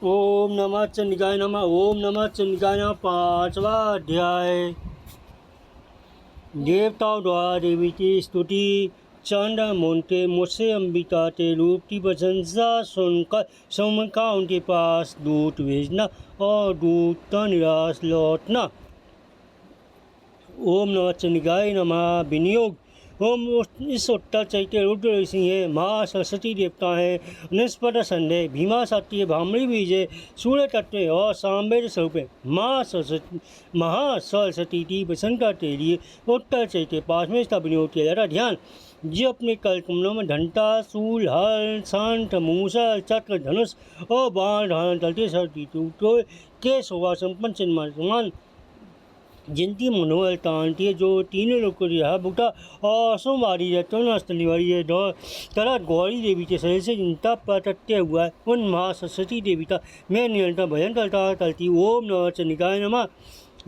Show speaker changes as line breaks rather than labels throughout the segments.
ओम नमः चंडिकाय नमः। ओम नमः चंडिकाय नमः। पांचवा अध्याय। देवताओं द्वारा देवी की स्तुति। चंद्र मुंटे मुझसे अंबिका के रूप की प्रशंसा सुनकर सोमका उनके पास दूत भेजना और दूत का निराश लौटना। ओम नमः चंडिकाय नमः। विनियोग। ओम इस उत्तर चैत्य रुद्र ऋषि हैं, माँ सरस्वती देवता हैं, निष्पद संदेह, भीमा सत्य, भामरी बीजे, सूर्य तत्व और सामवेद स्वरूप है। माँ सरस्वती महासरस्वती की प्रसन्नता के लिए उत्तर चैत्य पास में इसका विनियोग किया जाता है। ध्यान। जो अपने कल कमलों में घंटा, शूल, हल, शांत, मूसल, चक्र, धनुष और बाण धारण करते सरती के शोभा संपन्न चिन्मान जिनकी मनोहर तांती है, जो तीनों लोग को रिहा बुटा और सोमवारी है तोनास्थली वाली है तरह गौरी देवी के शरीर से जिनका प्रत्यय हुआ है उन महा सरस्वती देवी का मैं निरंतर भजन करती। ओम नमः चंडिकाय नमः।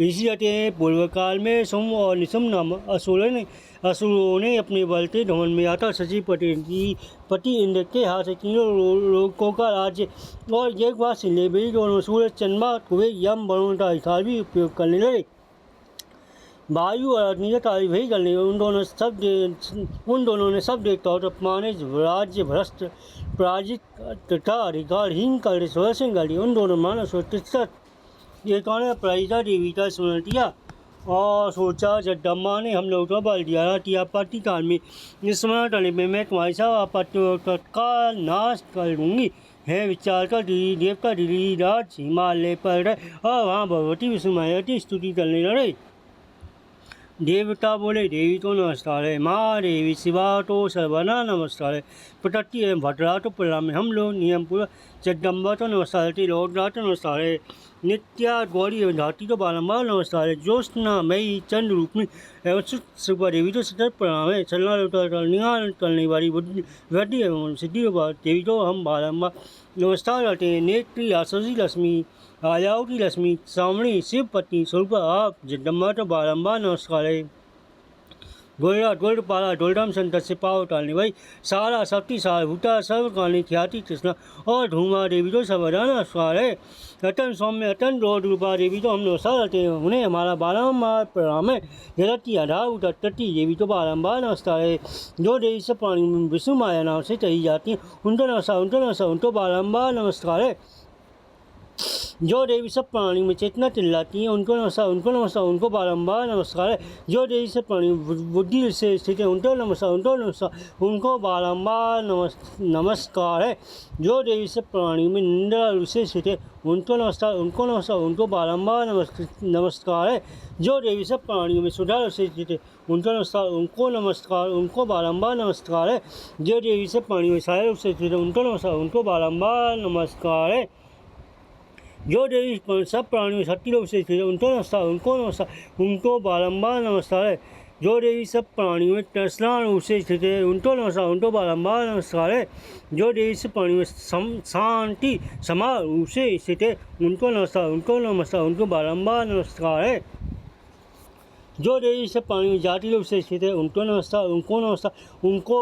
ऋषि कहते हैं, पूर्व काल में सोम और निशुम नाम असुरों ने अपने बलते धमन में आता शशि पति इंद्र के हाथ से तीनों लोकों का राज्य और एक बार सिले भी दोनों सूर्य चंद्रमा कुबेर यम वरुण का अधिकार भी उपयोग करने लगे। वायु और अग्नि का कार्य वही करने उन दोनों ने सब देवताओं को अपमाने राज्य भ्रष्ट पराजित तथा अधिकारहीन कर स्वयं कर दिया। उन दोनों मानव देवताओं ने पराजिता देवी का स्मरण किया और सोचा, जगदम्बा ने हम लोगों को बल दिया कि आपत्ति काल में स्मरण करने में मैं तुम्हारी सब आपत्तियों का नाश कर दूंगी। है विचार कर देवता गिरिराज हिमालय पर और वहाँ भगवती विष्णु माया की स्तुति करने लगे। देवता बोले, देवी तो नमस्कार है, माँ देवी शिवा तो सर्वना नमस्कार है, प्रकृति एवं भद्रा तो प्रणाम है, हम लोग नियम पूर्वक जगदम्बा तो नमस्कार है, तिलोकरा तो नमस्कार है, नित्या गौरी एवं धाती तो बारम्बार नमस्कार है, ज्योत्सना मई चंद्र रूपमी एवं सुपा देवी तो सतत प्रणाम है, चलना करने वाली वृद्धि एवं सिद्धि देवी तो हम बारम्बार नमस्कार करते हैं। नेत्री आशुषी लक्ष्मी आयावती लक्ष्मी सामणी शिव पत्नी स्वरूप आप जगदम्बा तो बारम्बार नमस्कार है। गोरा गोरपाला डोलराम संत से पाव टालने भाई सारा शक्ति सार भूता सर्वकाली ख्याति कृष्णा और धूमा देवी तो सर्वदा नमस्कार है। अतन सौम्य अतन रोड रूपा देवी तो हम नमस्कार करते हैं, उन्हें हमारा बारम्बार प्रणाम है। जगत की आधार उतरती देवी तो बारम्बार नमस्कार है। जो देवी से प्राणी विष्णु माया नाम से कही जाती है उनको नमस्कार उनको बारम्बार नमस्कार है। जो देवी सब प्राणी में चेतना चिल्लाती है उनको नमस्कार उनको बारम्बार नमस्कार है। जो देवी सब प्राणी बुद्धि से स्थित है उनको नमस्कार उनको बारम्बार नमस्कार है। जो देवी सब प्राणी में निंदा से स्थित है उनको उनको बारम्बार नमस्कार है। जो देवी सब प्राणियों में सुधार से स्थित है उनको बारम्बार नमस्कार है। जो देवी सब प्राणियों में सहाय रूप से स्थित है उनको बारम्बार नमस्कार है। जो देवी सब प्राणियों शक्ति रूप से स्थित है उनको बारम्बार नमस्कार है। जो देवी सब प्राणियों में तृष्णा रूप से स्थित है उनको बारम्बार नमस्कार है। जो देवी सब प्राणियों में शांति समा रूप से स्थित है उनको बारम्बार नमस्कार है। जो देवी सब प्राणी में जाति रूप से स्थित है उनको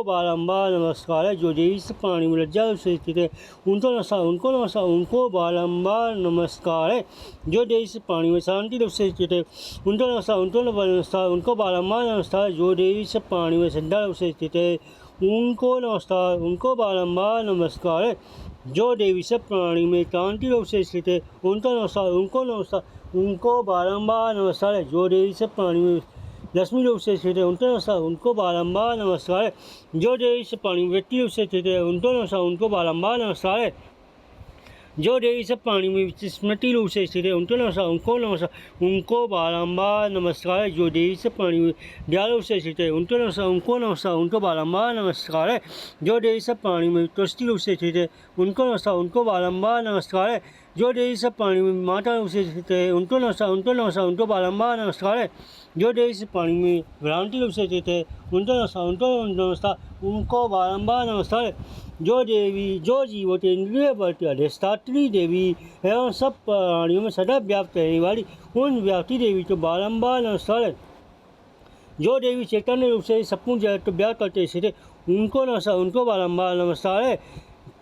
बारम्बार नमस्कार है। जो देवी सब प्राणी में लज्जा रूप से स्थित है उनको बारम्बार नमस्कार है। जो देवी सब प्राणी में शांति रूप से स्थित है उनको बारम्बार नमस्कार है। जो देवी सब प्राणी में श्रद्धा रूप से स्थित है उनको बारम्बार नमस्कार है। जो देवी सब प्राणी में क्रांति रूप से स्थित है उनको बारम्बार नमस्कार है। जो देवी सब प्राणी में लक्ष्मी रूप से स्थित है उनको बारम्बार नमस्कार है। जो देवी सब प्राणी में व्यक्ति रूप से स्थित है उनको बारम्बार नमस्कार है। जो देवी सब प्राणी में स्मृति रूप से स्थित है उनको बारम्बार नमस्कार है। जो देवी सब प्राणी में दयालु रूप से स्थित है उनको बारम्बार नमस्कार है। जो देवी सब प्राणी में तुष्टि रूप से स्थित है उनको बारम्बार नमस्कार है। जो देवी सब प्राणी में माता रूप से स्थित है उनको बारम्बार नमस्कार है। जो देवी सब प्राणी में भ्रांति रूप से स्थित है उनको बारम्बार नमस्कार है। जो जीवों के इंद्रिय बल अधिष्ठात्री देवी एवं सब प्राणियों में सदा व्याप्त रहने वाली उन व्याप्ति देवी को बारम्बार नमस्कार है। जो देवी चैतन्य रूप से संपूर्ण जगत को व्याप्त करते स्थित है उनको बारम्बार नमस्कार है।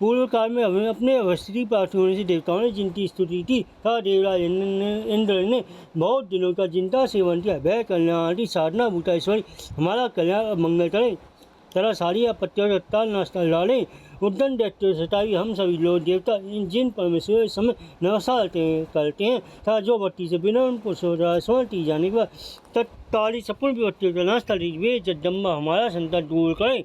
पूर्व काल में अपने अवस्थिति प्राप्त होने से देवताओं ने जिनकी स्तुति की था। देवराज इंद्र ने बहुत दिनों का जिनका सेवन किया, वह कल्याणी साधना भूता ईश्वरी हमारा कल्याण मंगल करे, तरह सारी आपत्तियों सत्ता नष्ट डालें। उद्दन दैत्य सताई हम सभी लोग देवता जिन परमेश्वर इस समय नमस्कार करते हैं तथा जो भक्ति से बिना उनको स्मरण की जाने के बाद तत्काली सपूर्ण विपत्तियों का नाश कर वे जगदम्बा हमारा संकट दूर करें।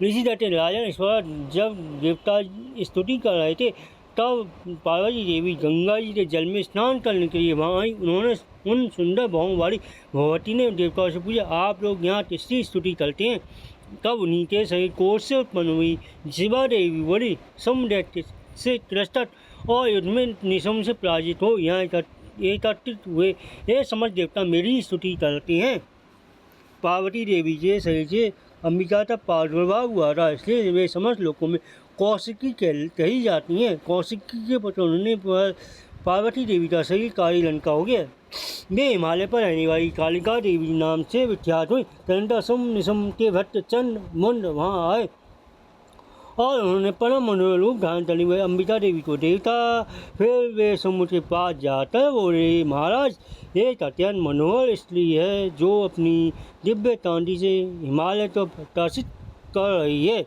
ऋषि कहते राजन ईश्वर जब देवता स्तुति कर रहे थे तब पार्वती देवी गंगा जी के जल में स्नान करने के लिए वहाँ आई। उन्होंने उन सुंदर भावों वाली भगवती ने देवताओं से पूछा, आप लोग यहाँ किसकी स्तुति करते हैं? तब उन्हीं के सही कोष से उत्पन्न हुई शिवा देवी बोली, समुदैत्य से तिरस्कृत और युद्ध में निशम से पराजित हो यहाँ एकत्रित हुए ये समझ देवता मेरी स्तुति करते हैं। पार्वती देवी के शरीर से अंबिका का प्रादुर्भाव हुआ था, इसलिए वे समस्त लोगों में कौशिकी कही जाती हैं। कौशिकी के पुत्र उन्होंने पार्वती देवी का शरीर काली लंका हो गया। वे हिमालय पर रहने वाली कालिका देवी नाम से विख्यात हुई। तदनंतर सुम निशम के भट्ट चंद मुंड वहाँ आए और उन्होंने परम मनोहर रूप धारण करने हुए अंबिका देवी को देखा। फिर वे समुद्र के पास जाकर बोले, महाराज एक अत्यंत मनोहर स्त्री है जो अपनी दिव्य कांति से हिमालय को प्रकाशित कर रही है।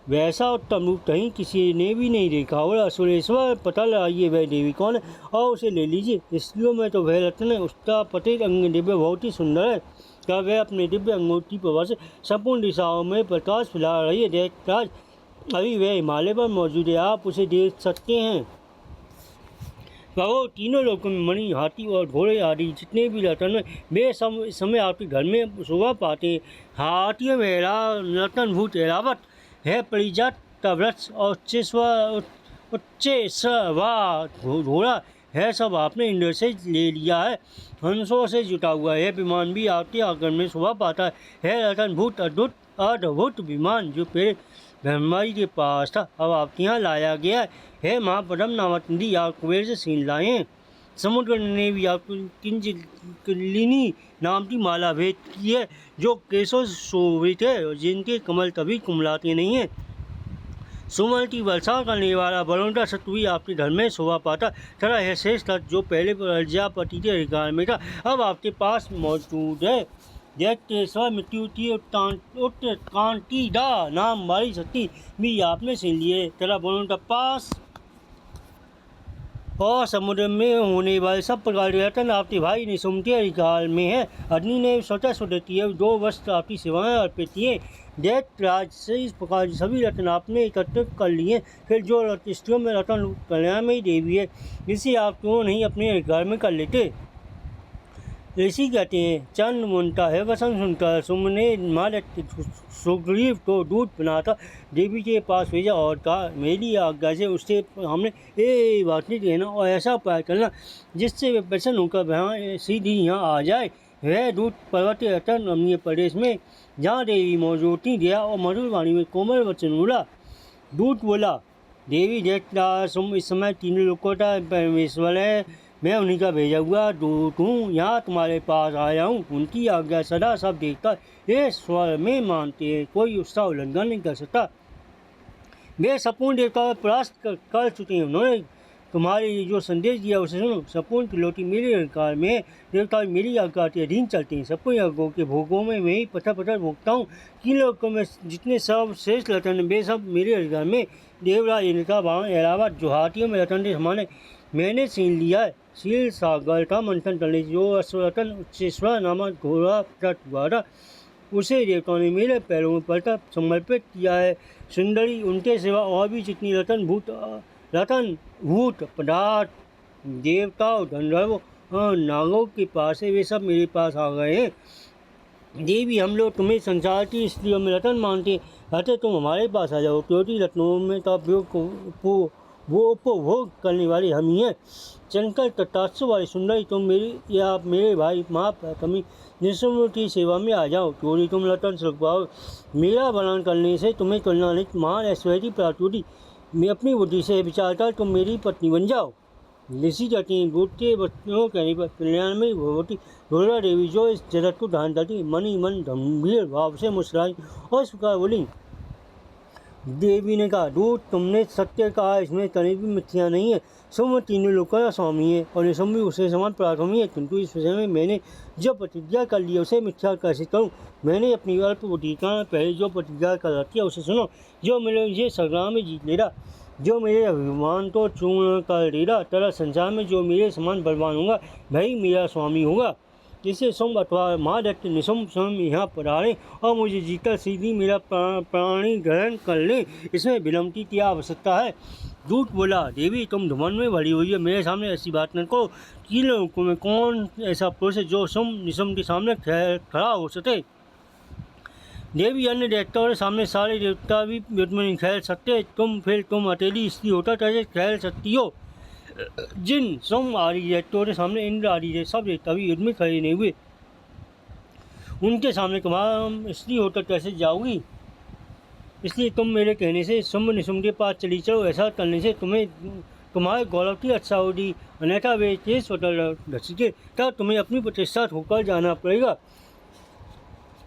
वैसा उत्तम रूप कहीं किसी ने भी नहीं देखा। और असुरेश्वर पता लगाइए वह देवी कौन है और उसे ले लीजिए। स्त्रियों में तो वह रत्न है, उसका प्रत्येक अंग दिव्य बहुत ही सुंदर है। क्या वह अपने दिव्य अंगों प्रभा से संपूर्ण दिशाओं में प्रकाश फैला रही है। देवराज अभी वह हिमालय पर मौजूद है, आप उसे देख सकते हैं। वो तीनों लोगों में मणि, हाथी और घोड़े आदि जितने भी रतन हैं वे सब इस समय आपके घर में शोभा पाते हैं। हाथियों में रतनभूत ऐरावत है, परिजात का वृक्ष और उच्चेसवा घोड़ा है, सब आपने इंद्र से ले लिया है। हंसों से जुटा हुआ है विमान भी आपके आंगन में शोभा पाता है। रतनभूत अद्भुत विमान जो पहले ब्रह्मा जी के पास था अब आपके यहाँ लाया गया है। महापदम नामक नदी आप कुबेर से छीन लाए हैं। समुद्र ने भी आपको किंजलिनी नाम की माला भेंट की है जो केशों से शोभित है और जिनके कमल कभी कुमलाते नहीं हैं। सुमन की वर्षा करने वाला वरुण शत्रु भी आपके घर में शोभा पाता तथा है शेष जो पहले प्रजापति के अधिकार में था अब आपके पास मौजूद है। दैत्येश्वर मृत्यु की उत्क्रांति दा नाम वाली शक्ति भी आपने छीन लिए तथा वरुण का पास और समुद्र में होने वाले सब प्रकार के रतन आपके भाई निशुम के अधिकार में है। अग्नि ने स्वतः स्वतंत्र है, 2 वर्ष आपकी सेवाएं अर्पित किए। दैत्यराज से इस प्रकार सभी रत्न आपने एकत्रित कर लिए। फिर जो स्त्रियों में रतन कल्याणमयी देवी है इसे आप क्यों नहीं अपने अधिकार में कर लेते। ऋषि कहते हैं चंद मुनता है वसन सुनकर सुम ने महादत्त सुग्रीव को दूध बनाता देवी के पास भेजा और कहा, मेरी आज्ञा से उससे हमने ये बात नहीं कहना और ऐसा उपाय करना जिससे वे प्रसन्न होकर वहाँ सीधी यहाँ आ जाए। वह दूध पर्वत रतन रमणीय प्रदेश में जहाँ देवी मौजूद थी गया और मधुर वाणी में कोमल वचन बोला। दूध बोला, देवी देखता सुम इस समय 3 लोगों का परमेश्वर है, मैं उन्हीं का भेजा हुआ दूत हूँ, यहाँ तुम्हारे पास आया हूँ। उनकी आज्ञा सदा सब देखता ये स्वर में मानते हैं, कोई उसका उल्लंघन नहीं कर सकता। वे संपूर्ण देवताओं परास्त कर चुके हैं। उन्होंने तुम्हारे जो संदेश दिया उसे सुनो। संपूर्ण तिलोटी मेरे अधिकार में है, देवता मेरी आज्ञा के अधीन चलते हैं। संपूर्ण यज्ञों के भोगों में मैं ही पत्थर भोगता हूँ। 3 लोगों में जितने सब श्रेष्ठ रतन वे सब मेरे अधिकार में। देवराज इनका बाण ऐरावत जो हाथियों में रतन थे समान मैंने छीन लिया है। शील सागर का मंथन करने जो अश्वरतन उच्चेश्वर नामक घोड़ा प्रकट हुआ था उसे देवताओं ने मेरे पैरों में पलटा समर्पित किया है। सुंदरी उनके सिवा और भी जितनी रतन भूत पदार्थ देवताओं गंधर्वों नागों के पास है वे सब मेरे पास आ गए हैं। देवी हम लोग तुम्हें संसार की स्त्रियों में रतन मानते हैं, तुम हमारे पास आ जाओ। क्योंकि रत्नों में का उपयोग वो उपभोग करने वाले हम ही हैं। चंचल तटात्सव वाली सुंदरी तुम मेरी या मेरे भाई माँ कमी निशुम्भ की सेवा में आ जाओ। चोरी तुम रतन सुख पाओ। मेरा वर्णन करने से तुम्हें तुलना नहीं महान ऐश्वर्य प्राप्त होती। मैं अपनी बुद्धि से विचार कर तुम मेरी पत्नी बन जाओ। ऋषि कहते हैं दूध के बच्चों कहने पर कल्याण में भगवती दुर्गा देवी जो इस जगत को धारण करती मन गंभीर भाव से मुस्कुराई और इस प्रकार बोली, देवी ने कहा, दूत तुमने सत्य कहा, इसमें तनिक भी मिथ्या नहीं है। सुम तीनों लोगों का स्वामी है और निशुम भी उसके समान पराक्रमी है, किंतु इस विषय में मैंने जो प्रतिज्ञा कर ली उसे मिथ्या कैसे करूं? मैंने अपनी अल्प बुद्धि का पहले जो प्रतिज्ञा कर रखी है उसे सुनो। जो मेरे ये संग्राम में जीत लेगा, जो मेरे अभिमान को चूर्ण कर देगा, तरह संसार में जो मेरे समान बलवान होगा वही मेरा स्वामी होगा। जिसे सुम अथवा महादत्त निशुम स्वयं यहाँ पधारें और मुझे जीकर सीधी मेरा प्राणी ग्रहण कर लें, इसमें विनम्रता की आवश्यकता है। दूत बोला, देवी तुम धुमन में भरी हुई है, मेरे सामने ऐसी बात न करो। तीन लोगों में कौन ऐसा पुरुष है जो निशुम के सामने खड़ा हो सके? देवी अन्य देवताओं के सामने सारे देवता भी युद्ध में नहीं खेल सकते, तुम अकेली स्त्री होता कैसे खेल सकती हो? जिन सोम आदि देवताओं के सामने इंद्र आदि सब देवता भी युद्ध में खड़े नहीं हुए, उनके सामने तुम्हारा स्त्री होकर कैसे जाओगी? इसलिए तुम मेरे कहने से शुंभ निशुंभ के पास चली चलो। ऐसा करने से तुम्हारे गौरव की अच्छा होगी, अन्यथा वे तेज स्वतंत्र घसीटे तब तुम्हें अपनी प्रतिष्ठा होकर जाना पड़ेगा।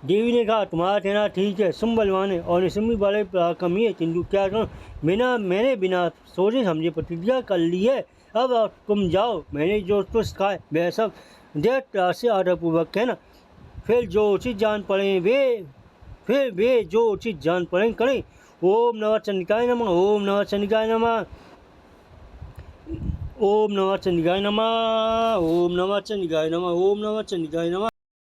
देवी ने कहा, तुम्हारा कहना ठीक है, शुंभ बलवान है और निशुंभ बड़े पराक्रमी है, किंतु क्या करूं, मैंने बिना सोचे समझे प्रतिज्ञा कर ली है। अब तुम जाओ, मैंने जो कुछ कहा है वह सब देव से आदरपूर्वक कहना, फिर जो उचित जान पड़े वे जो उचित जान पड़े करें। ओम नमः चंडिकाय नमः, ओम नमः चंडिकाय नमः, ओम नमः चंडिकाय नमः, ओम नमः चंडिकाय नमः, ओम नमः चंडिकाय नमः।